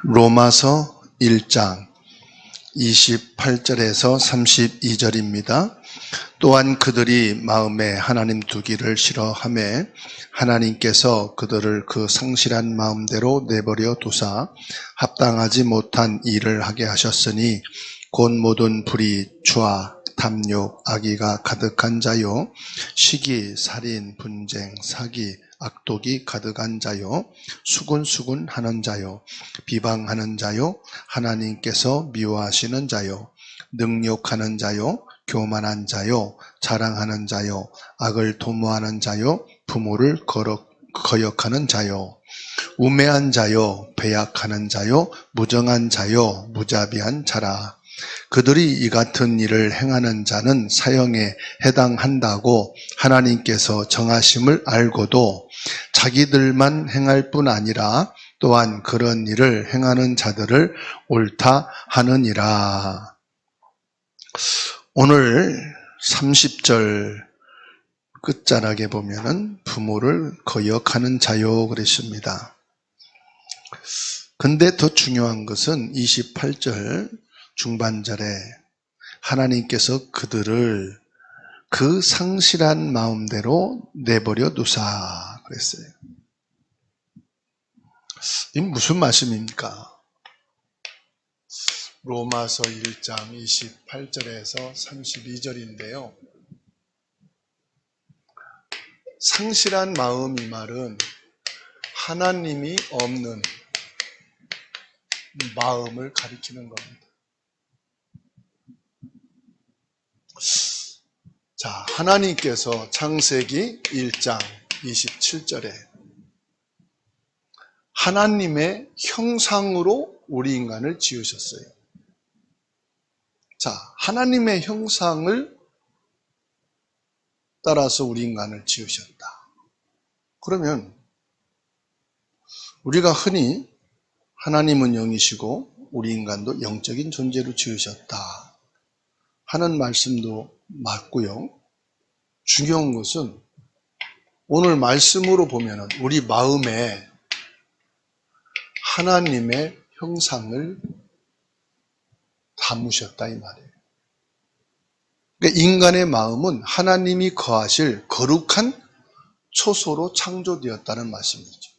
로마서 1장 28절에서 32절입니다. 또한 그들이 마음에 하나님 두기를 싫어하며 하나님께서 그들을 그 상실한 마음대로 내버려 두사 합당하지 못한 일을 하게 하셨으니 곧 모든 불의, 추하, 탐욕, 악의가 가득한 자요, 시기, 살인, 분쟁, 사기, 악독이 가득한 자요, 수군수군하는 자요, 비방하는 자요, 하나님께서 미워하시는 자요, 능욕하는 자요, 교만한 자요, 자랑하는 자요, 악을 도모하는 자요, 부모를 거역하는 자요, 우매한 자요, 배약하는 자요, 무정한 자요, 무자비한 자라. 그들이 이 같은 일을 행하는 자는 사형에 해당한다고 하나님께서 정하심을 알고도 자기들만 행할 뿐 아니라 또한 그런 일을 행하는 자들을 옳다 하느니라. 오늘 30절 끝자락에 보면은 부모를 거역하는 자요 그랬습니다. 근데 더 중요한 것은 28절 중반절에 하나님께서 그들을 그 상실한 마음대로 내버려 두사 그랬어요. 이 무슨 말씀입니까? 로마서 1장 28절에서 32절인데요. 상실한 마음 이 말은 하나님이 없는 마음을 가리키는 겁니다. 자, 하나님께서 창세기 1장 27절에 하나님의 형상으로 우리 인간을 지으셨어요. 자, 하나님의 형상을 따라서 우리 인간을 지으셨다. 그러면 우리가 흔히 하나님은 영이시고 우리 인간도 영적인 존재로 지으셨다 하는 말씀도 맞고요. 중요한 것은 오늘 말씀으로 보면 우리 마음에 하나님의 형상을 담으셨다 이 말이에요. 그러니까 인간의 마음은 하나님이 거하실 거룩한 초소로 창조되었다는 말씀이죠.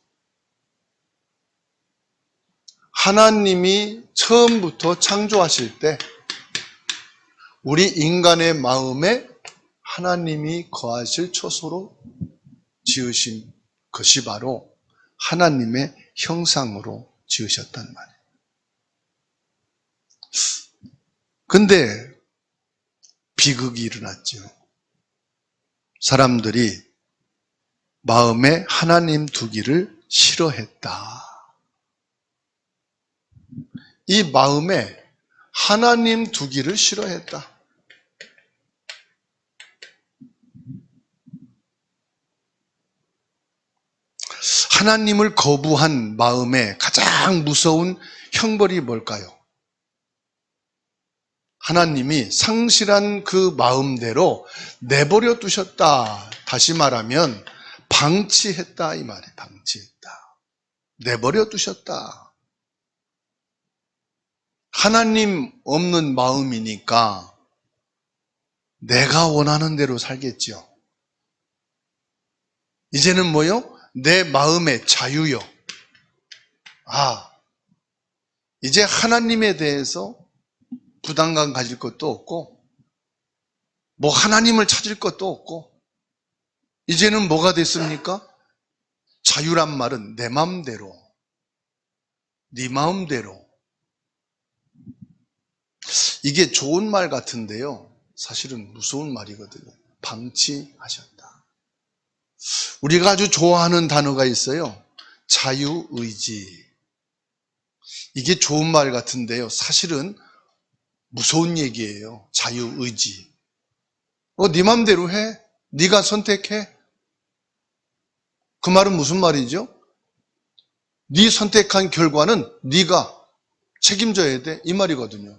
하나님이 처음부터 창조하실 때 우리 인간의 마음에 하나님이 거하실 초소로 지으신 것이 바로 하나님의 형상으로 지으셨단 말이에요. 근데 비극이 일어났죠. 사람들이 마음에 하나님 두기를 싫어했다. 이 마음에 하나님 두기를 싫어했다. 하나님을 거부한 마음의 가장 무서운 형벌이 뭘까요? 하나님이 상실한 그 마음대로 내버려 두셨다. 다시 말하면 방치했다 이 말이에요. 방치했다. 내버려 두셨다. 하나님 없는 마음이니까 내가 원하는 대로 살겠죠. 이제는 뭐요? 내 마음의 자유요. 이제 하나님에 대해서 부담감 가질 것도 없고 뭐 하나님을 찾을 것도 없고 이제는 뭐가 됐습니까? 자유란 말은 내 마음대로, 네 마음대로. 이게 좋은 말 같은데요. 사실은 무서운 말이거든요. 방치하셨다. 우리가 아주 좋아하는 단어가 있어요. 자유의지. 이게 좋은 말 같은데요. 사실은 무서운 얘기예요. 자유의지. 네 맘대로 해. 네가 선택해. 그 말은 무슨 말이죠? 네 선택한 결과는 네가 책임져야 돼. 이 말이거든요.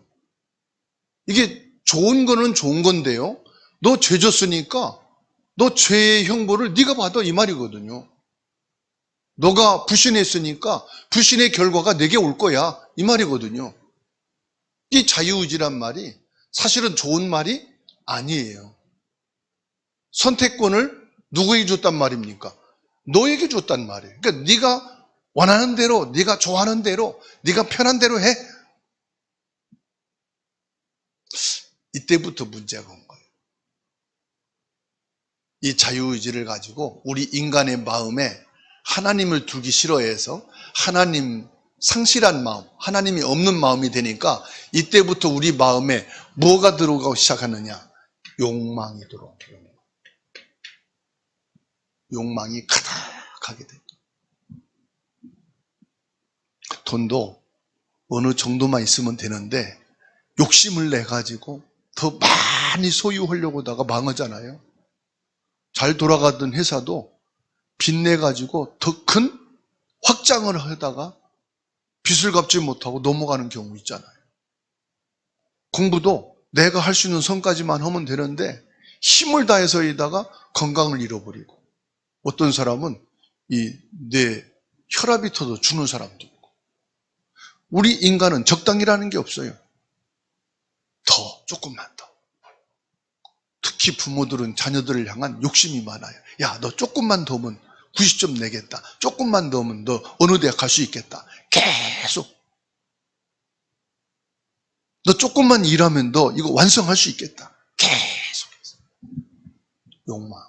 이게 좋은 거는 좋은 건데요. 너 죄 졌으니까 너 죄의 형벌을 네가 받아 이 말이거든요. 너가 불신했으니까 불신의 결과가 내게 올 거야. 이 말이거든요. 이 자유의지란 말이 사실은 좋은 말이 아니에요. 선택권을 누구에게 줬단 말입니까? 너에게 줬단 말이에요. 그러니까 네가 원하는 대로, 네가 좋아하는 대로, 네가 편한 대로 해. 이때부터 문제가 온 거예요. 이 자유의지를 가지고 우리 인간의 마음에 하나님을 두기 싫어해서 하나님 상실한 마음, 하나님이 없는 마음이 되니까 이때부터 우리 마음에 뭐가 들어가기 시작하느냐? 욕망이 들어오는 거예요. 욕망이 가득하게 돼요. 돈도 어느 정도만 있으면 되는데 욕심을 내가지고 더 많이 소유하려고 하다가 망하잖아요. 잘 돌아가던 회사도 빚내가지고 더 큰 확장을 하다가 빚을 갚지 못하고 넘어가는 경우 있잖아요. 공부도 내가 할 수 있는 선까지만 하면 되는데 힘을 다해서 이다가 건강을 잃어버리고 어떤 사람은 내 혈압이 터져 죽는 사람도 있고 우리 인간은 적당이라는 게 없어요. 조금만 더. 특히 부모들은 자녀들을 향한 욕심이 많아요. 야, 너 조금만 더 하면 90점 내겠다. 조금만 더 하면 너 어느 대학 갈 수 있겠다. 계속. 너 조금만 일하면 너 이거 완성할 수 있겠다. 계속해서. 욕망.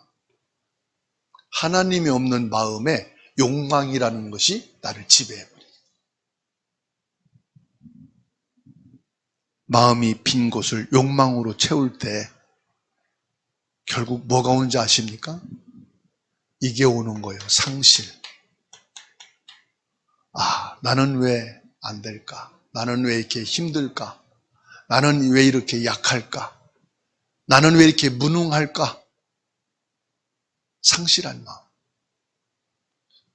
하나님이 없는 마음에 욕망이라는 것이 나를 지배해버려요. 마음이 빈 곳을 욕망으로 채울 때 결국 뭐가 오는지 아십니까? 이게 오는 거예요. 상실. 나는 왜 안 될까? 나는 왜 이렇게 힘들까? 나는 왜 이렇게 약할까? 나는 왜 이렇게 무능할까? 상실한 마음.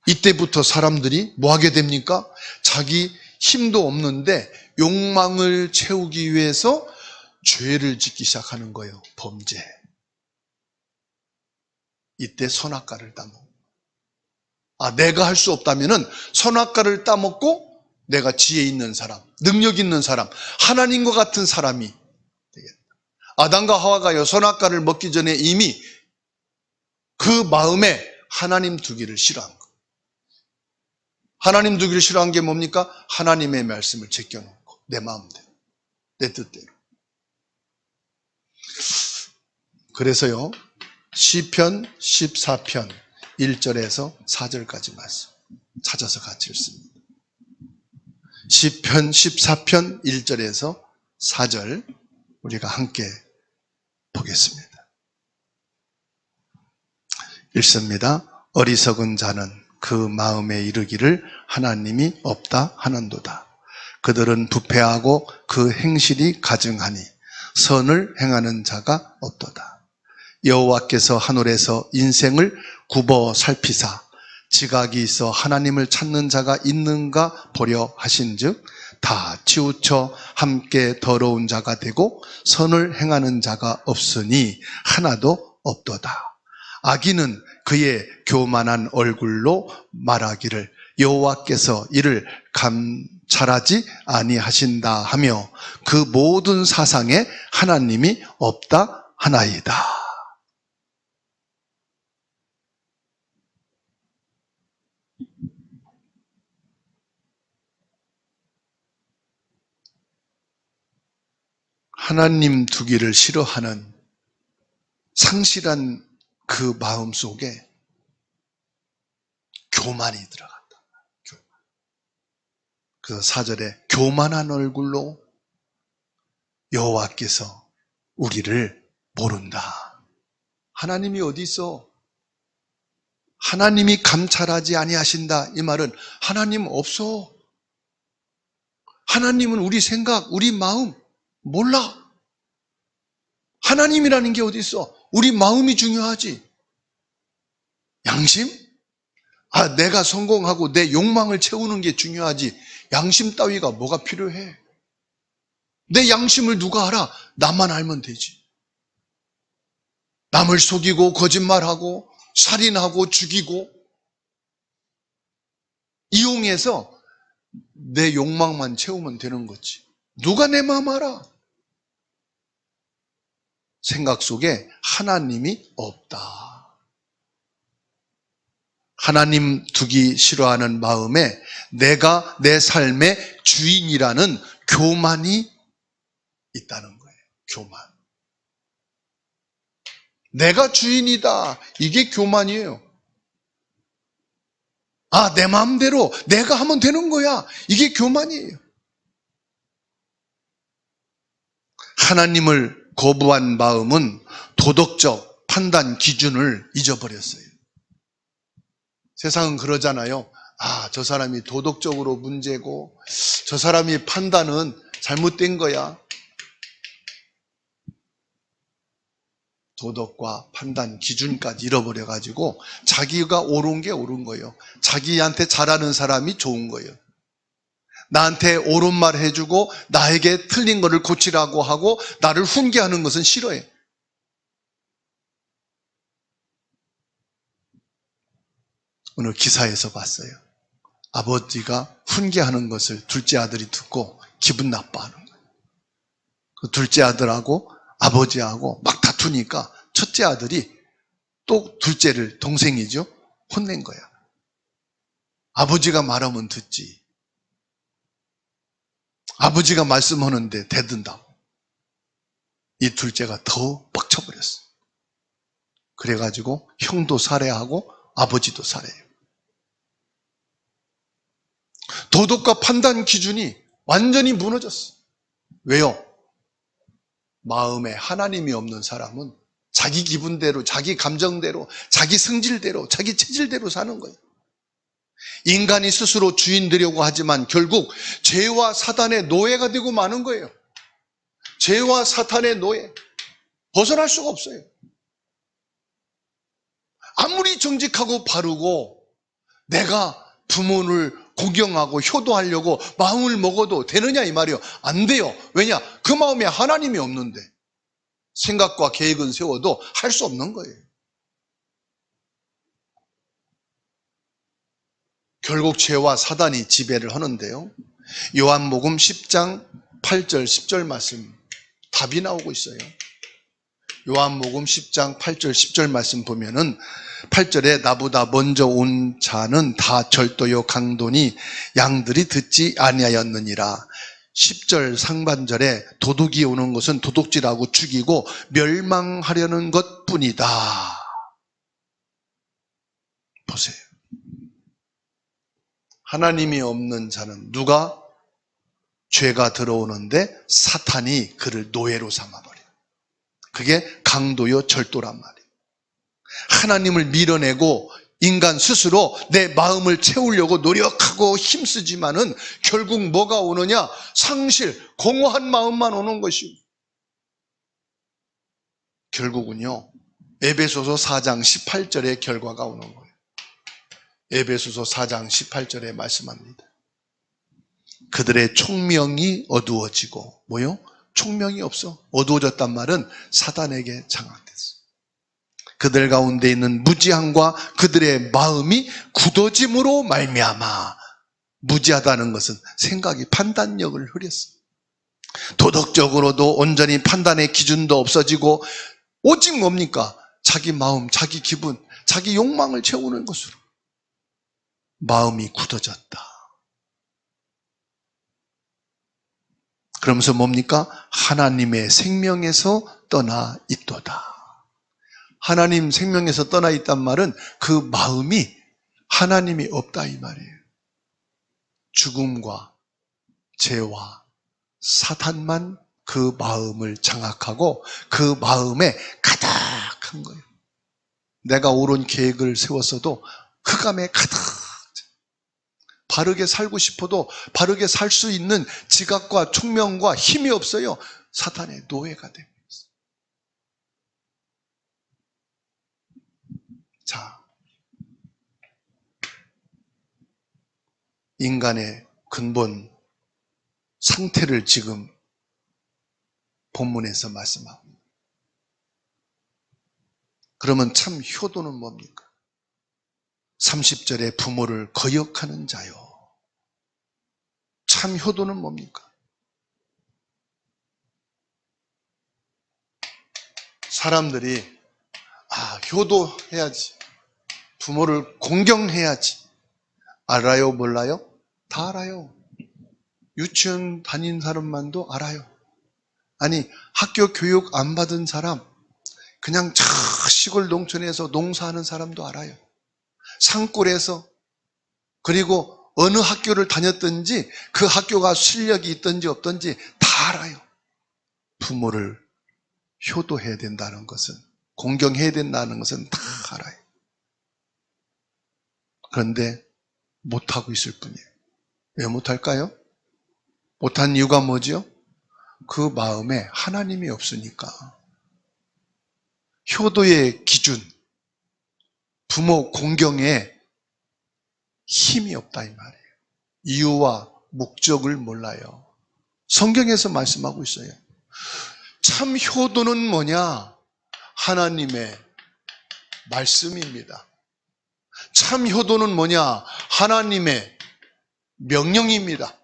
이때부터 사람들이 뭐 하게 됩니까? 자기 힘도 없는데 욕망을 채우기 위해서 죄를 짓기 시작하는 거예요. 범죄. 이때 선악과를 따먹고. 내가 할 수 없다면은 선악과를 따먹고 내가 지혜 있는 사람, 능력 있는 사람, 하나님과 같은 사람이 되겠다. 아담과 하와가요, 선악과를 먹기 전에 이미 그 마음에 하나님 두기를 싫어한 거. 하나님 두기를 싫어한 게 뭡니까? 하나님의 말씀을 제껴놓고 내 마음대로, 내 뜻대로. 그래서요, 시편 14편 1절에서 4절까지 말씀 찾아서 같이 읽습니다. 시편 14편 1절에서 4절 우리가 함께 보겠습니다. 읽습니다. 어리석은 자는 그 마음에 이르기를 하나님이 없다 하는도다. 그들은 부패하고 그 행실이 가증하니 선을 행하는 자가 없도다. 여호와께서 하늘에서 인생을 굽어 살피사 지각이 있어 하나님을 찾는 자가 있는가 보려 하신즉 다 치우쳐 함께 더러운 자가 되고 선을 행하는 자가 없으니 하나도 없도다. 악인은 그의 교만한 얼굴로 말하기를 여호와께서 이를 감찰하지 아니하신다 하며 그 모든 사상에 하나님이 없다 하나이다. 하나님 두기를 싫어하는 상실한 그 마음 속에 교만이 들어간다. 그 4절에 교만한 얼굴로 여호와께서 우리를 모른다. 하나님이 어디 있어? 하나님이 감찰하지 아니하신다. 이 말은 하나님 없어. 하나님은 우리 생각, 우리 마음 몰라. 하나님이라는 게 어디 있어? 우리 마음이 중요하지. 양심? 내가 성공하고 내 욕망을 채우는 게 중요하지. 양심 따위가 뭐가 필요해? 내 양심을 누가 알아? 나만 알면 되지. 남을 속이고 거짓말하고 살인하고 죽이고 이용해서 내 욕망만 채우면 되는 거지. 누가 내 마음 알아? 생각 속에 하나님이 없다. 하나님 두기 싫어하는 마음에 내가 내 삶의 주인이라는 교만이 있다는 거예요. 교만. 내가 주인이다. 이게 교만이에요. 아, 내 마음대로 내가 하면 되는 거야. 이게 교만이에요. 하나님을 거부한 마음은 도덕적 판단 기준을 잊어버렸어요. 세상은 그러잖아요. 아, 저 사람이 도덕적으로 문제고 저 사람이 판단은 잘못된 거야. 도덕과 판단 기준까지 잃어버려가지고 자기가 옳은 게 옳은 거예요. 자기한테 잘하는 사람이 좋은 거예요. 나한테 옳은 말 해주고 나에게 틀린 거를 고치라고 하고 나를 훈계하는 것은 싫어해. 오늘 기사에서 봤어요. 아버지가 훈계하는 것을 둘째 아들이 듣고 기분 나빠하는 거예요. 그 둘째 아들하고 아버지하고 막 다투니까 첫째 아들이 또 둘째를, 동생이죠, 혼낸 거야. 아버지가 말하면 듣지. 아버지가 말씀하는데 대든다고. 이 둘째가 더 빡쳐버렸어. 그래가지고 형도 살해하고 아버지도 살해해요. 도덕과 판단 기준이 완전히 무너졌어. 왜요? 마음에 하나님이 없는 사람은 자기 기분대로, 자기 감정대로, 자기 성질대로, 자기 체질대로 사는 거예요. 인간이 스스로 주인 되려고 하지만 결국 죄와 사단의 노예가 되고 마는 거예요. 죄와 사탄의 노예. 벗어날 수가 없어요. 아무리 정직하고 바르고 내가 부모를 공경하고 효도하려고 마음을 먹어도 되느냐 이 말이에요. 안 돼요. 왜냐? 그 마음에 하나님이 없는데 생각과 계획은 세워도 할 수 없는 거예요. 결국 죄와 사단이 지배를 하는데요. 요한복음 10장 8절 10절 말씀 답이 나오고 있어요. 요한복음 10장 8절 10절 말씀 보면은 8절에 나보다 먼저 온 자는 다 절도요 강도니 양들이 듣지 아니하였느니라. 10절 상반절에 도둑이 오는 것은 도둑질하고 죽이고 멸망하려는 것뿐이다. 보세요. 하나님이 없는 자는 누가 죄가 들어오는데 사탄이 그를 노예로 삼아버려요. 그게 강도요 절도란 말이에요. 하나님을 밀어내고 인간 스스로 내 마음을 채우려고 노력하고 힘쓰지만은 결국 뭐가 오느냐? 상실, 공허한 마음만 오는 것이고 결국은요 에베소서 4장 18절의 결과가 오는 거예요. 에베소서 4장 18절에 말씀합니다. 그들의 총명이 어두워지고 뭐요? 총명이 없어. 어두워졌단 말은 사단에게 장악됐어. 그들 가운데 있는 무지함과 그들의 마음이 굳어짐으로 말미암아. 무지하다는 것은 생각이 판단력을 흐렸어. 도덕적으로도 온전히 판단의 기준도 없어지고 오직 뭡니까? 자기 마음, 자기 기분, 자기 욕망을 채우는 것으로 마음이 굳어졌다. 그러면서 뭡니까? 하나님의 생명에서 떠나 있도다. 하나님 생명에서 떠나 있단 말은 그 마음이 하나님이 없다 이 말이에요. 죽음과 죄와 사탄만 그 마음을 장악하고 그 마음에 가득한 거예요. 내가 옳은 계획을 세웠어도 흑암에 가득, 바르게 살고 싶어도 바르게 살 수 있는 지각과 총명과 힘이 없어요. 사탄의 노예가 되고 있어요. 자, 인간의 근본 상태를 지금 본문에서 말씀합니다. 그러면 참 효도는 뭡니까? 30절에 부모를 거역하는 자요. 참 효도는 뭡니까? 사람들이 효도해야지, 부모를 공경해야지, 알아요 몰라요? 다 알아요. 유치원 다닌 사람만도 알아요. 아니, 학교 교육 안 받은 사람, 그냥 저 시골 농촌에서 농사하는 사람도 알아요. 산골에서, 그리고 어느 학교를 다녔든지 그 학교가 실력이 있든지 없든지 다 알아요. 부모를 효도해야 된다는 것은, 공경해야 된다는 것은 다 알아요. 그런데 못하고 있을 뿐이에요. 왜 못할까요? 못한 이유가 뭐죠? 그 마음에 하나님이 없으니까. 효도의 기준, 부모 공경에 힘이 없다 이 말이에요. 이유와 목적을 몰라요. 성경에서 말씀하고 있어요. 참 효도는 뭐냐? 하나님의 말씀입니다. 참 효도는 뭐냐? 하나님의 명령입니다.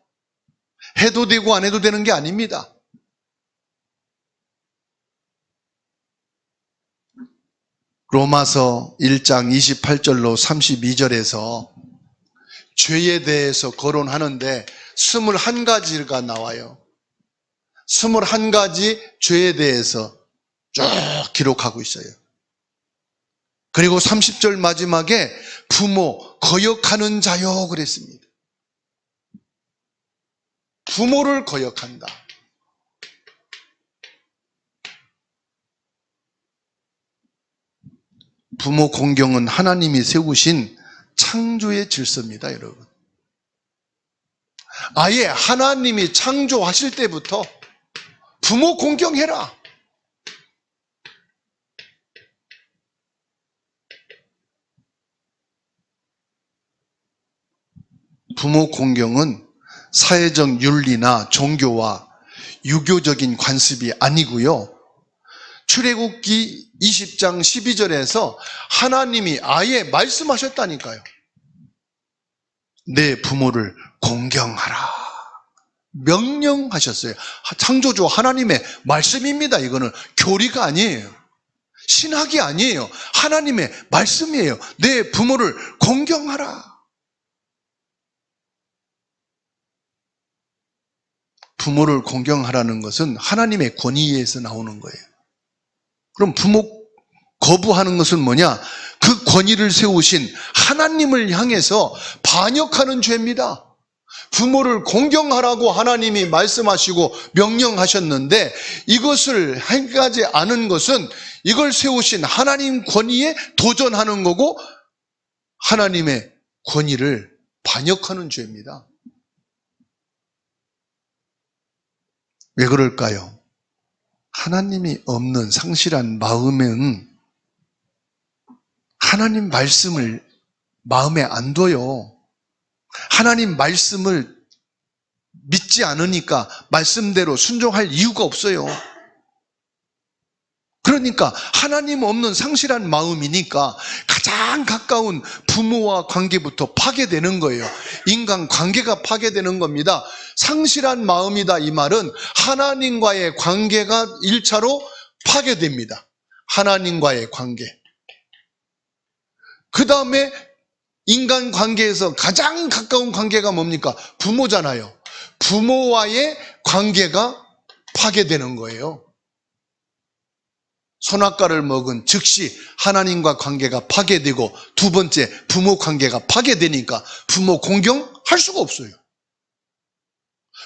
해도 되고 안 해도 되는 게 아닙니다. 로마서 1장 28절로 32절에서 죄에 대해서 거론하는데 21가지가 나와요. 21가지 죄에 대해서 쭉 기록하고 있어요. 그리고 30절 마지막에 부모 거역하는 자요 그랬습니다. 부모를 거역한다. 부모 공경은 하나님이 세우신 창조의 질서입니다, 여러분. 아예 하나님이 창조하실 때부터 부모 공경해라. 부모 공경은 사회적 윤리나 종교와 유교적인 관습이 아니고요. 출애굽기 20장 12절에서 하나님이 아예 말씀하셨다니까요. 내 부모를 공경하라. 명령하셨어요. 창조주 하나님의 말씀입니다. 이거는 교리가 아니에요. 신학이 아니에요. 하나님의 말씀이에요. 내 부모를 공경하라. 부모를 공경하라는 것은 하나님의 권위에서 나오는 거예요. 그럼 부모 거부하는 것은 뭐냐? 그 권위를 세우신 하나님을 향해서 반역하는 죄입니다. 부모를 공경하라고 하나님이 말씀하시고 명령하셨는데 이것을 행하지 않은 것은 이걸 세우신 하나님 권위에 도전하는 거고 하나님의 권위를 반역하는 죄입니다. 왜 그럴까요? 하나님이 없는 상실한 마음은 하나님 말씀을 마음에 안 둬요. 하나님 말씀을 믿지 않으니까 말씀대로 순종할 이유가 없어요. 그러니까 하나님 없는 상실한 마음이니까 가장 가까운 부모와 관계부터 파괴되는 거예요. 인간 관계가 파괴되는 겁니다. 상실한 마음이다 이 말은 하나님과의 관계가 1차로 파괴됩니다. 하나님과의 관계. 그 다음에 인간 관계에서 가장 가까운 관계가 뭡니까? 부모잖아요. 부모와의 관계가 파괴되는 거예요. 선악과를 먹은 즉시 하나님과 관계가 파괴되고 두 번째 부모 관계가 파괴되니까 부모 공경할 수가 없어요.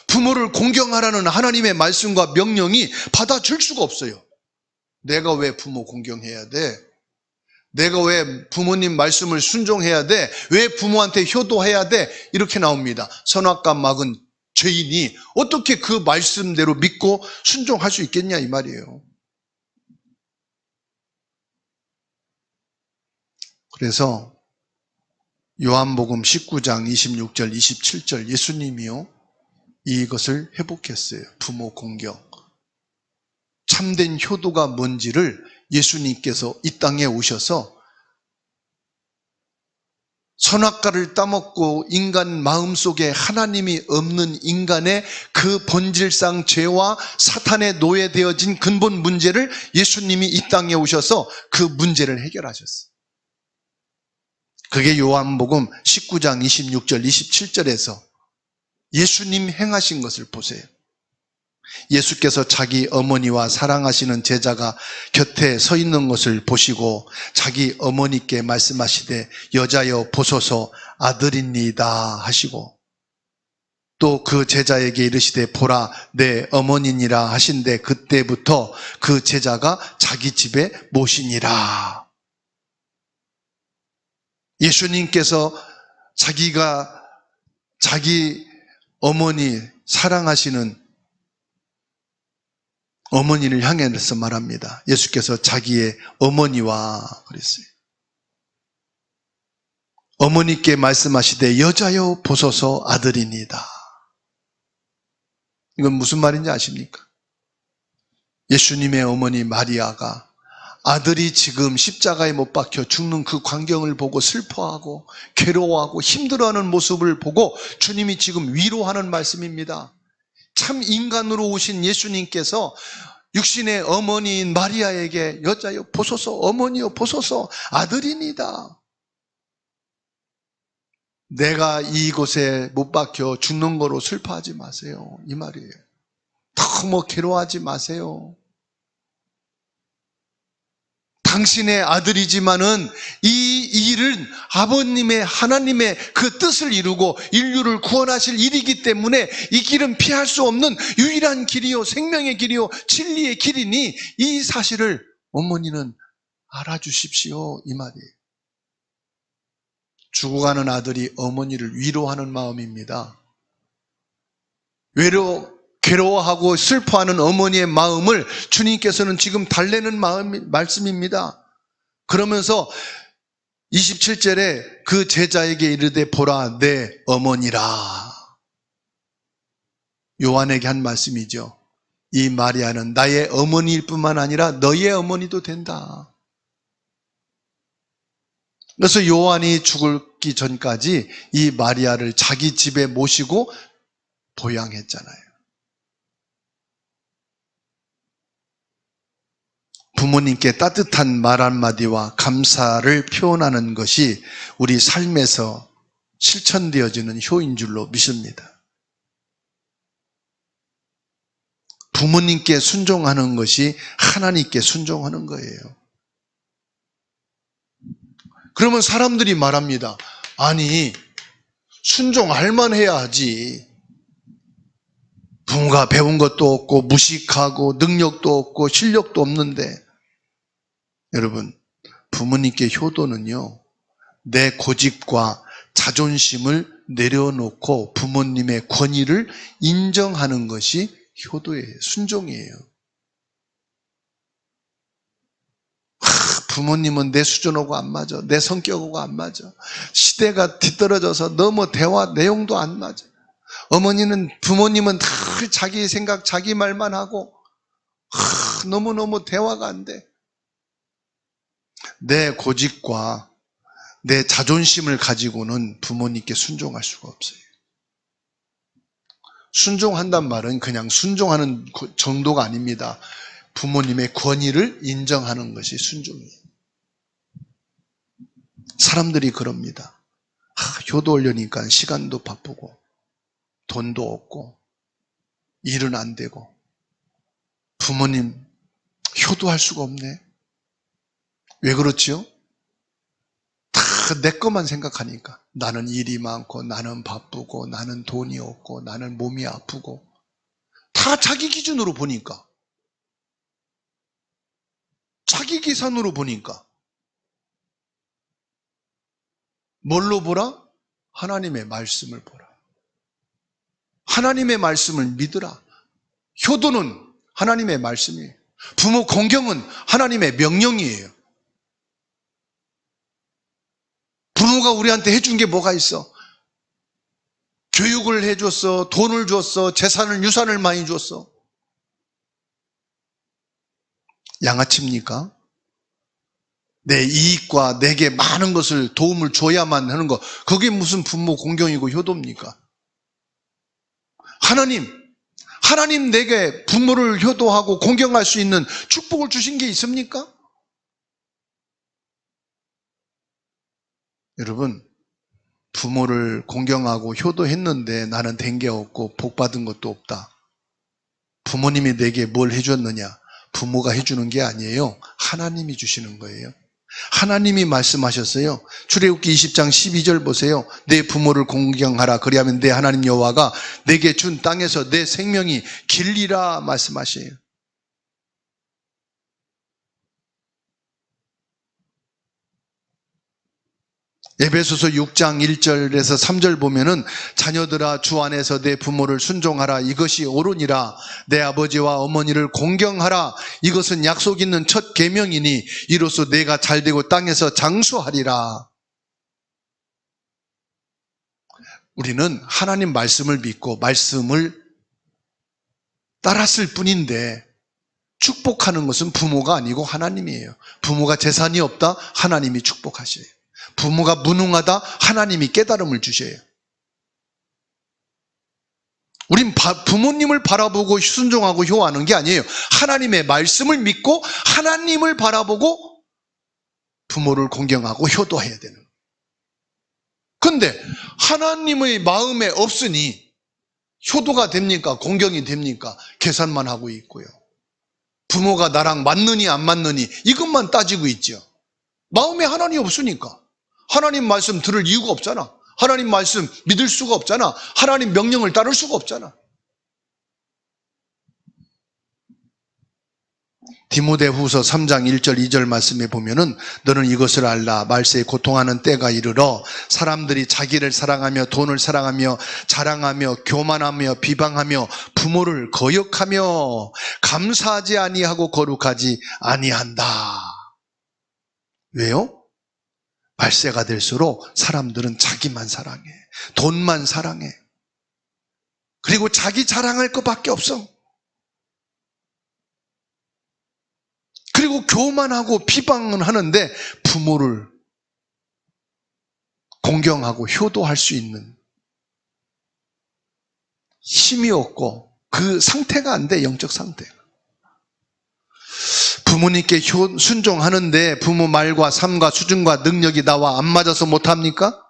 부모를 공경하라는 하나님의 말씀과 명령이 받아줄 수가 없어요. 내가 왜 부모 공경해야 돼? 내가 왜 부모님 말씀을 순종해야 돼? 왜 부모한테 효도해야 돼? 이렇게 나옵니다. 선악과 막은 죄인이 어떻게 그 말씀대로 믿고 순종할 수 있겠냐 이 말이에요. 그래서 요한복음 19장 26절 27절 예수님이요 이것을 회복했어요. 부모 공경. 참된 효도가 뭔지를 예수님께서 이 땅에 오셔서 선악과를 따먹고 인간 마음속에 하나님이 없는 인간의 그 본질상 죄와 사탄에 노예되어진 근본 문제를 예수님이 이 땅에 오셔서 그 문제를 해결하셨어요. 그게 요한복음 19장 26절 27절에서 예수님 행하신 것을 보세요. 예수께서 자기 어머니와 사랑하시는 제자가 곁에 서 있는 것을 보시고 자기 어머니께 말씀하시되 여자여 보소서 아들입니다 하시고, 또 그 제자에게 이르시되 보라 내 어머니니라 하신데 그때부터 그 제자가 자기 집에 모시니라. 예수님께서 자기가 자기 어머니, 사랑하시는 어머니를 향해서 말합니다. 예수께서 자기의 어머니와 그랬어요. 어머니께 말씀하시되 여자여 보소서 아들이니다. 이건 무슨 말인지 아십니까? 예수님의 어머니 마리아가 아들이 지금 십자가에 못 박혀 죽는 그 광경을 보고 슬퍼하고 괴로워하고 힘들어하는 모습을 보고 주님이 지금 위로하는 말씀입니다. 참 인간으로 오신 예수님께서 육신의 어머니인 마리아에게 여자여 보소서 어머니여 보소서 아들이니다. 내가 이곳에 못 박혀 죽는 거로 슬퍼하지 마세요. 이 말이에요. 너무 괴로워하지 마세요. 당신의 아들이지만은 이 일은 아버님의 하나님의 그 뜻을 이루고 인류를 구원하실 일이기 때문에 이 길은 피할 수 없는 유일한 길이요 생명의 길이요 진리의 길이니 이 사실을 어머니는 알아주십시오 이 말이에요. 죽어가는 아들이 어머니를 위로하는 마음입니다. 괴로워하고 슬퍼하는 어머니의 마음을 주님께서는 지금 달래는 말씀입니다. 그러면서 27절에 그 제자에게 이르되 보라 내 어머니라. 요한에게 한 말씀이죠. 이 마리아는 나의 어머니일 뿐만 아니라 너의 어머니도 된다. 그래서 요한이 죽기 전까지 이 마리아를 자기 집에 모시고 보양했잖아요. 부모님께 따뜻한 말 한마디와 감사를 표현하는 것이 우리 삶에서 실천되어지는 효인 줄로 믿습니다. 부모님께 순종하는 것이 하나님께 순종하는 거예요. 그러면 사람들이 말합니다. 아니, 순종할 만해야 하지. 부모가 배운 것도 없고 무식하고 능력도 없고 실력도 없는데. 여러분, 부모님께 효도는요, 내 고집과 자존심을 내려놓고 부모님의 권위를 인정하는 것이 효도예요. 순종이에요. 부모님은 내 수준하고 안 맞아. 내 성격하고 안 맞아. 시대가 뒤떨어져서 너무 대화 내용도 안 맞아. 부모님은 다 자기 생각, 자기 말만 하고 너무너무 대화가 안 돼. 내 고집과 내 자존심을 가지고는 부모님께 순종할 수가 없어요. 순종한단 말은 그냥 순종하는 정도가 아닙니다. 부모님의 권위를 인정하는 것이 순종이에요. 사람들이 그럽니다. 효도 하려니까 시간도 바쁘고 돈도 없고 일은 안 되고 부모님 효도할 수가 없네. 왜 그렇지요? 다 내 것만 생각하니까. 나는 일이 많고 나는 바쁘고 나는 돈이 없고 나는 몸이 아프고 다 자기 기준으로 보니까, 자기 계산으로 보니까 뭘로 보라? 하나님의 말씀을 보라. 하나님의 말씀을 믿으라. 효도는 하나님의 말씀이에요. 부모 공경은 하나님의 명령이에요. 부모가 우리한테 해준 게 뭐가 있어? 교육을 해줬어, 돈을 줬어, 재산을, 유산을 많이 줬어. 양아치입니까? 내 이익과 내게 많은 것을 도움을 줘야만 하는 거, 그게 무슨 부모 공경이고 효도입니까? 하나님 내게 부모를 효도하고 공경할 수 있는 축복을 주신 게 있습니까? 여러분, 부모를 공경하고 효도했는데 나는 된 게 없고 복 받은 것도 없다. 부모님이 내게 뭘 해줬느냐? 부모가 해주는 게 아니에요. 하나님이 주시는 거예요. 하나님이 말씀하셨어요. 출애굽기 20장 12절 보세요. 내 부모를 공경하라. 그리하면 내 하나님 여호와가 내게 준 땅에서 내 생명이 길리라 말씀하셔요. 에베소서 6장 1절에서 3절 보면은 자녀들아 주 안에서 내 부모를 순종하라. 이것이 옳으니라. 내 아버지와 어머니를 공경하라. 이것은 약속 있는 첫 계명이니 이로써 내가 잘되고 땅에서 장수하리라. 우리는 하나님 말씀을 믿고 말씀을 따랐을 뿐인데 축복하는 것은 부모가 아니고 하나님이에요. 부모가 재산이 없다? 하나님이 축복하셔요. 부모가 무능하다? 하나님이 깨달음을 주셔요. 우린 부모님을 바라보고 순종하고 효하는 게 아니에요. 하나님의 말씀을 믿고 하나님을 바라보고 부모를 공경하고 효도해야 되는 거예요. 근데 하나님의 마음에 없으니 효도가 됩니까? 공경이 됩니까? 계산만 하고 있고요. 부모가 나랑 맞느니 안 맞느니 이것만 따지고 있죠. 마음에 하나님이 없으니까. 하나님 말씀 들을 이유가 없잖아. 하나님 말씀 믿을 수가 없잖아. 하나님 명령을 따를 수가 없잖아. 디모데후서 3장 1절 2절 말씀에 보면은 너는 이것을 알라. 말세에 고통하는 때가 이르러 사람들이 자기를 사랑하며 돈을 사랑하며 자랑하며 교만하며 비방하며 부모를 거역하며 감사하지 아니하고 거룩하지 아니한다. 왜요? 말세가 될수록 사람들은 자기만 사랑해. 돈만 사랑해. 그리고 자기 자랑할 것밖에 없어. 그리고 교만하고 비방은 하는데 부모를 공경하고 효도할 수 있는 힘이 없고 그 상태가 안 돼, 영적 상태가. 부모님께 순종하는데 부모 말과 삶과 수준과 능력이 나와 안 맞아서 못합니까?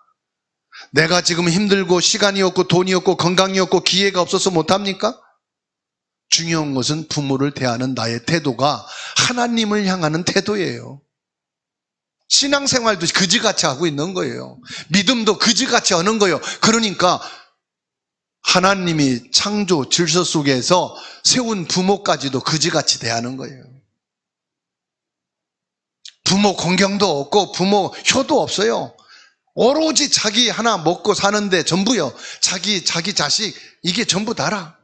내가 지금 힘들고 시간이 없고 돈이 없고 건강이 없고 기회가 없어서 못합니까? 중요한 것은 부모를 대하는 나의 태도가 하나님을 향하는 태도예요. 신앙생활도 그지같이 하고 있는 거예요. 믿음도 그지같이 하는 거예요. 그러니까 하나님이 창조 질서 속에서 세운 부모까지도 그지같이 대하는 거예요. 부모 공경도 없고 부모 효도 없어요. 오로지 자기 하나 먹고 사는데 전부요. 자기 자식 이게 전부 다라.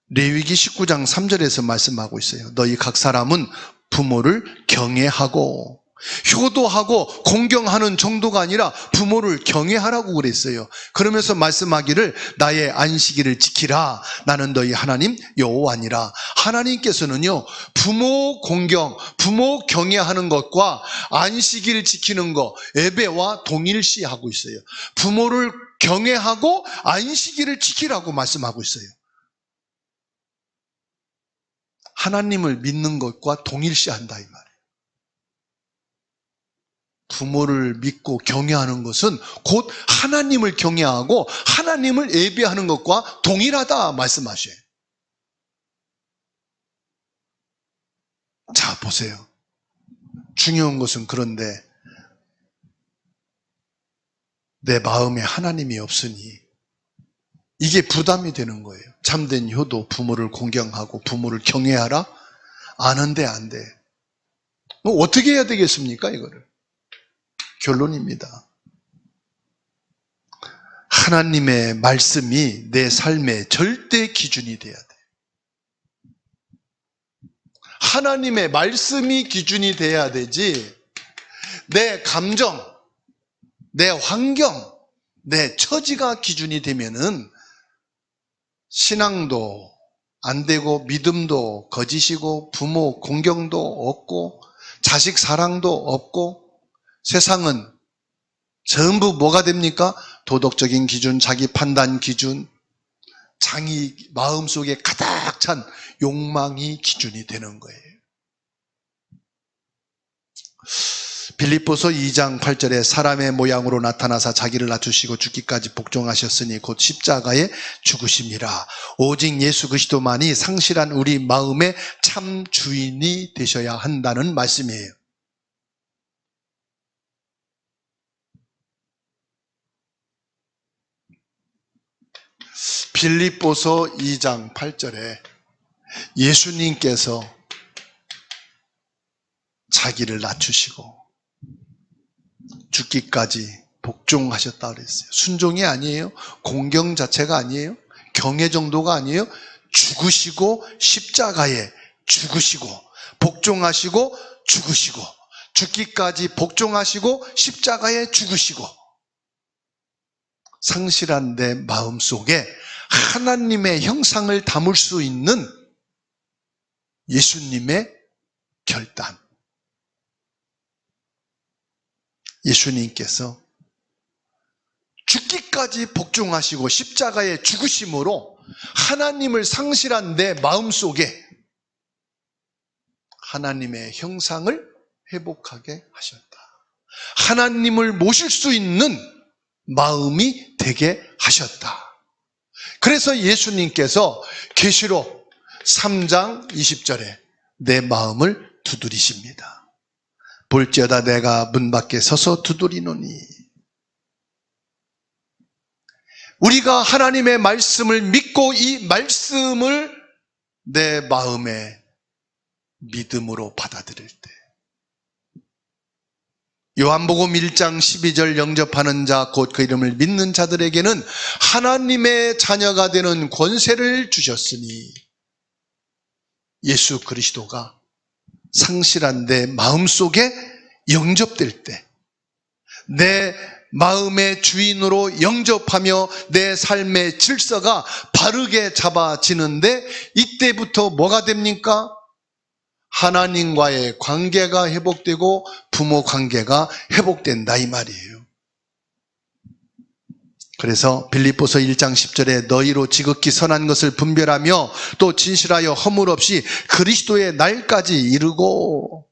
레위기 19장 3절에서 말씀하고 있어요. 너희 각 사람은 부모를 경외하고 효도하고 공경하는 정도가 아니라 부모를 경외하라고 그랬어요. 그러면서 말씀하기를 나의 안식일을 지키라. 나는 너희 하나님 여호와니라. 하나님께서는요, 부모 공경, 부모 경외하는 것과 안식일 지키는 것, 예배와 동일시하고 있어요. 부모를 경외하고 안식일을 지키라고 말씀하고 있어요. 하나님을 믿는 것과 동일시한다 이 말이에요. 부모를 믿고 경외하는 것은 곧 하나님을 경외하고 하나님을 예배하는 것과 동일하다 말씀하셔요. 자, 보세요. 중요한 것은 그런데 내 마음에 하나님이 없으니 이게 부담이 되는 거예요. 참된 효도, 부모를 공경하고 부모를 경외하라? 아는데 안 돼. 어떻게 해야 되겠습니까, 이거를? 결론입니다. 하나님의 말씀이 내 삶의 절대 기준이 돼야 돼. 하나님의 말씀이 기준이 돼야 되지, 내 감정, 내 환경, 내 처지가 기준이 되면은 신앙도 안 되고 믿음도 거짓이고 부모 공경도 없고 자식 사랑도 없고 세상은 전부 뭐가 됩니까? 도덕적인 기준, 자기 판단 기준, 자기 마음속에 가득 찬 욕망이 기준이 되는 거예요. 빌립보서 2장 8절에 사람의 모양으로 나타나사 자기를 낮추시고 죽기까지 복종하셨으니 곧 십자가에 죽으심이라. 오직 예수 그리스도만이 상실한 우리 마음의 참 주인이 되셔야 한다는 말씀이에요. 빌립보서 2장 8절에 예수님께서 자기를 낮추시고 죽기까지 복종하셨다 그랬어요. 순종이 아니에요. 공경 자체가 아니에요. 경외 정도가 아니에요. 죽으시고 십자가에 죽으시고 복종하시고 죽으시고 죽기까지 복종하시고 십자가에 죽으시고 상실한 내 마음속에 하나님의 형상을 담을 수 있는 예수님의 결단. 예수님께서 죽기까지 복종하시고 십자가에 죽으심으로 하나님을 상실한 내 마음속에 하나님의 형상을 회복하게 하셨다. 하나님을 모실 수 있는 마음이 되게 하셨다. 그래서 예수님께서 계시록 3장 20절에 내 마음을 두드리십니다. 볼지어다 내가 문 밖에 서서 두드리노니. 우리가 하나님의 말씀을 믿고 이 말씀을 내 마음에 믿음으로 받아들일 때 요한복음 1장 12절 영접하는 자 곧 그 이름을 믿는 자들에게는 하나님의 자녀가 되는 권세를 주셨으니 예수 그리스도가 상실한 내 마음속에 영접될 때 내 마음의 주인으로 영접하며 내 삶의 질서가 바르게 잡아지는데 이때부터 뭐가 됩니까? 하나님과의 관계가 회복되고 부모 관계가 회복된다 이 말이에요. 그래서 빌립보서 1장 10절에 너희로 지극히 선한 것을 분별하며 또 진실하여 허물 없이 그리스도의 날까지 이르고,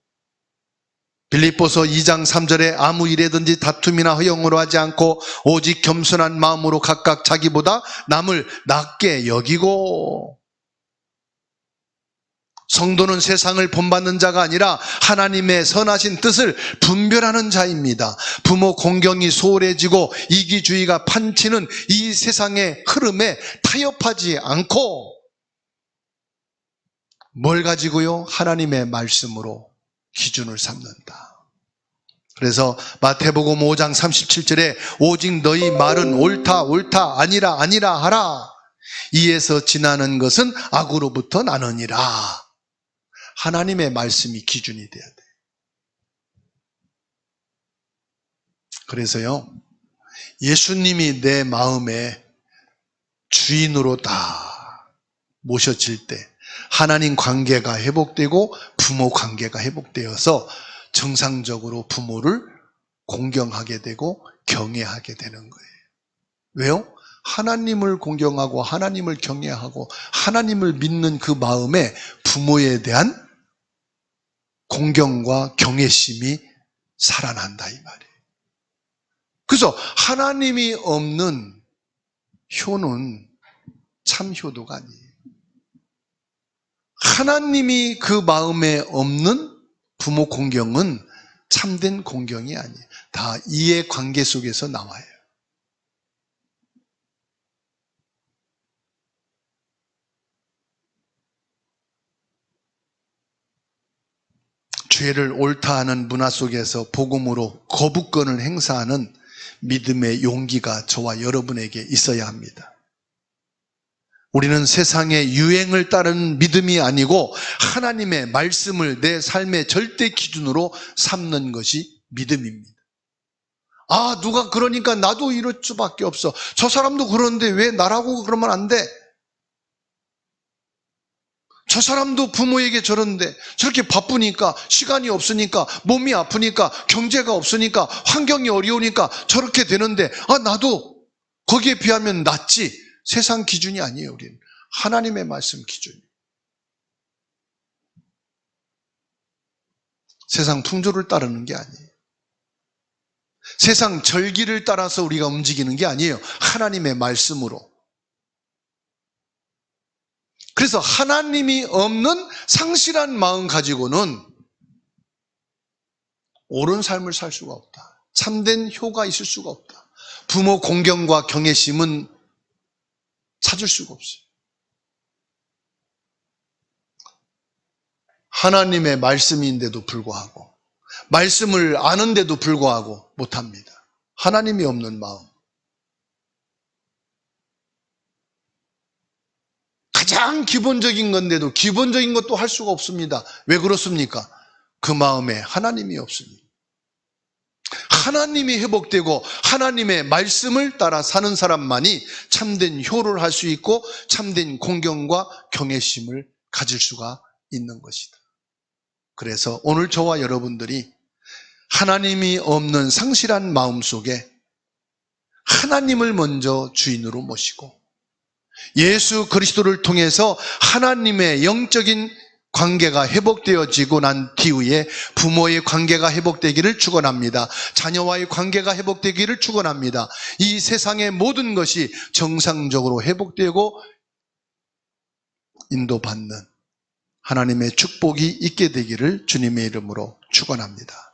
빌립보서 2장 3절에 아무 일에든지 다툼이나 허영으로 하지 않고 오직 겸손한 마음으로 각각 자기보다 남을 낮게 여기고, 성도는 세상을 본받는 자가 아니라 하나님의 선하신 뜻을 분별하는 자입니다. 부모 공경이 소홀해지고 이기주의가 판치는 이 세상의 흐름에 타협하지 않고 뭘 가지고요? 하나님의 말씀으로 기준을 삼는다. 그래서 마태복음 5장 37절에 오직 너희 말은 옳다 옳다 아니라 아니라 하라. 이에서 지나는 것은 악으로부터 나느니라. 하나님의 말씀이 기준이 돼야 돼. 그래서요, 예수님이 내 마음의 주인으로 다 모셔질 때 하나님 관계가 회복되고 부모 관계가 회복되어서 정상적으로 부모를 공경하게 되고 경외하게 되는 거예요. 왜요? 하나님을 공경하고 하나님을 경외하고 하나님을 믿는 그 마음에 부모에 대한 공경과 경외심이 살아난다 이 말이에요. 그래서 하나님이 없는 효는 참 효도가 아니에요. 하나님이 그 마음에 없는 부모 공경은 참된 공경이 아니에요. 다 이해관계 속에서 나와요. 죄를 옳다 하는 문화 속에서 복음으로 거부권을 행사하는 믿음의 용기가 저와 여러분에게 있어야 합니다. 우리는 세상의 유행을 따르는 믿음이 아니고 하나님의 말씀을 내 삶의 절대 기준으로 삼는 것이 믿음입니다. 아, 누가 그러니까 나도 이럴 수밖에 없어. 저 사람도 그러는데 왜 나라고 그러면 안 돼? 저 사람도 부모에게 저러는데 저렇게 바쁘니까, 시간이 없으니까, 몸이 아프니까, 경제가 없으니까, 환경이 어려우니까 저렇게 되는데, 나도 거기에 비하면 낫지. 세상 기준이 아니에요, 우리는. 하나님의 말씀 기준이. 세상 풍조를 따르는 게 아니에요. 세상 절기를 따라서 우리가 움직이는 게 아니에요. 하나님의 말씀으로. 그래서 하나님이 없는 상실한 마음 가지고는 옳은 삶을 살 수가 없다. 참된 효가 있을 수가 없다. 부모 공경과 경외심은 찾을 수가 없어요. 하나님의 말씀인데도 불구하고, 말씀을 아는데도 불구하고 못합니다. 하나님이 없는 마음. 가장 기본적인 건데도 기본적인 것도 할 수가 없습니다. 왜 그렇습니까? 그 마음에 하나님이 없으니. 하나님이 회복되고 하나님의 말씀을 따라 사는 사람만이 참된 효를 할 수 있고 참된 공경과 경외심을 가질 수가 있는 것이다. 그래서 오늘 저와 여러분들이 하나님이 없는 상실한 마음 속에 하나님을 먼저 주인으로 모시고 예수 그리스도를 통해서 하나님의 영적인 관계가 회복되어지고 난 뒤에 부모의 관계가 회복되기를 축원합니다. 자녀와의 관계가 회복되기를 축원합니다. 이 세상의 모든 것이 정상적으로 회복되고 인도받는 하나님의 축복이 있게 되기를 주님의 이름으로 축원합니다.